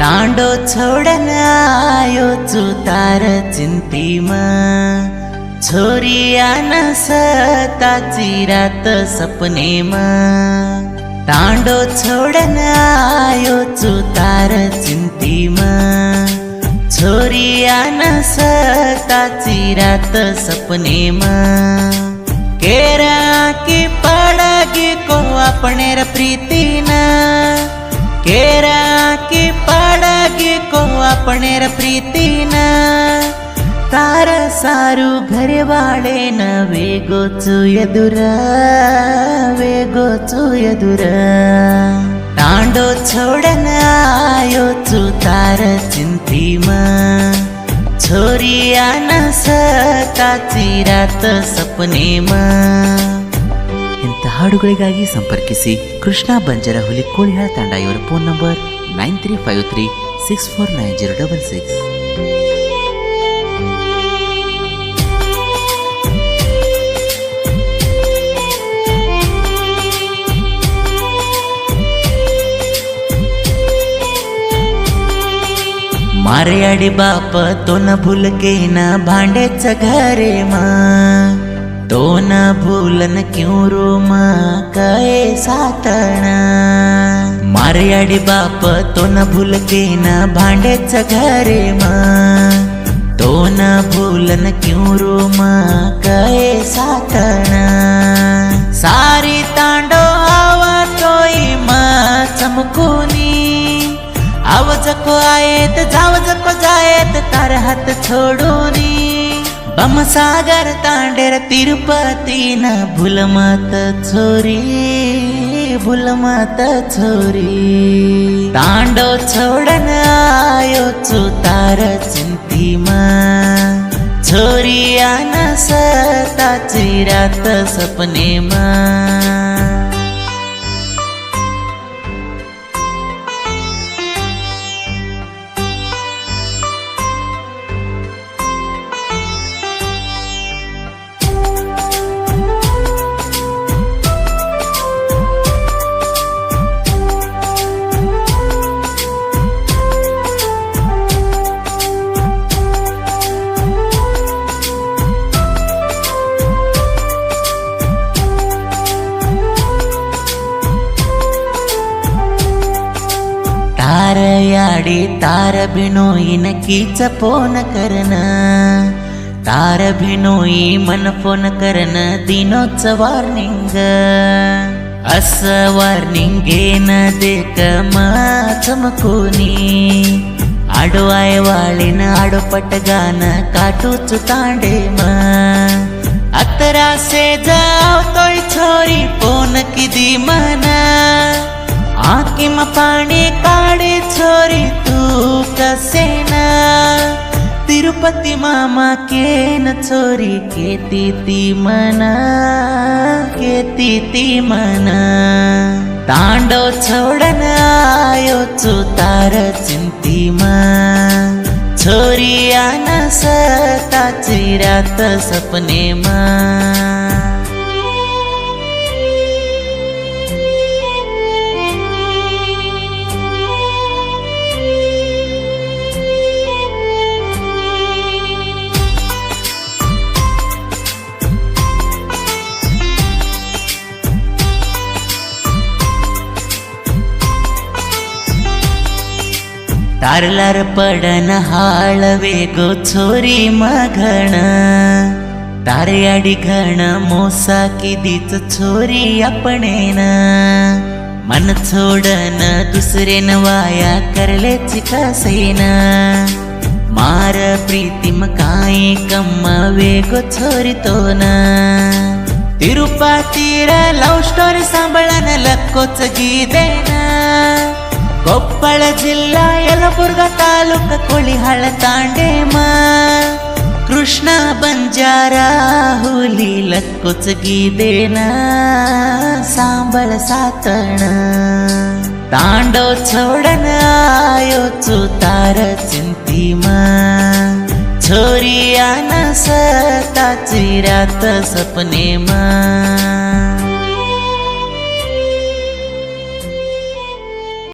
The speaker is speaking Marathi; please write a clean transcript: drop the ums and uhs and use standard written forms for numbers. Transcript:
टांडो छोड़न आयो छु तार चिंतीमा छोरिया न सताची रात सपनेमा टांडो छोड़न आयो छु तार चिंतीमा छोरिया न सताची रात सपनेमा केरा की पड़गी को अपने प्रीतिना केरा की पड़गी को अपने प्रीतिना तार सारू घरे वाले न वेगो चु यदुरा टांडो छोड़न आयो छु तार चिंतीमा छोरिया न सताची रात सपनेमा ಇಂಥ ಹಾಡುಗಳಿಗಾಗಿ ಸಂಪರ್ಕಿಸಿ ಕೃಷ್ಣ ಬಂಜರ ಹುಲಿ ಕೋಳಿಹಾಳ ತಂಡ ಇವರ ಫೋನ್ ನಂಬರ್ 9353649066. मारे आडी बाप तो न भूल के न भांडेच घरे मा तो न भूलन क्यों रो माँ कहे सातणा मारे आडी बाप तो न भूल के न भांडेच घरे माँ तो न भूलन क्यों रो माँ कहे सातणा सारी तांडो आवा तोई माँ चमकुनी आवजको आयेत जावजको जायेत तार हात छोडूनी बम सागर तांडेर तिरुपती न भूल मत छोरी तांडो छोड़न आयो छु तार चिंतीमा छोरिया न सताची रात सपनेमा तार याडी तार भिनोई न कीच फोन करना तार भिनोई मन फोन करन दिनोच वार्निंग अस वार्निंग न देक मा चमकुनी आडो आय वाळीन आडो पटगान काटूच तांडे मा अतरा से जाओ तोय छोरी फोन किदी मना आँखी में पानी काढ़े छोरी तू कसेना तिरुपति मामा के न छोरी के तीती मना तांडो छोड़न आयो छु तार चिंतीमा छोरिया न सताची रात सपनेमा तारलार पडन हाळवे गो छोरी मघण तारे आडी घण मोसा किदीच छोरी आपणेन मन छोडन दुसरे न वाया करलेच कसेन मार प्रीतिम काई कम्म वेगो छोरी तो न तिरुपतीर लव स्टोरी सांभळन लक्कोच गीदेन ಕೊಪ್ಪಳ ಜಿಲ್ಲಾ ಯಲಬುರ್ಗ ತಾಲೂಕ ಕೋಳಿಹಾಳ ತಾಂಡೇಮ ಕೃಷ್ಣ ಬಂಜಾರ ಹುಲಿ ಲಕ್ಕೊಚಗಿದೇನ ಸಾಂಬಳ ಸಾತಣ तांडो छोड़न आयो छु तार चिंतीमा छोरिया न सताची रात सपनेमा।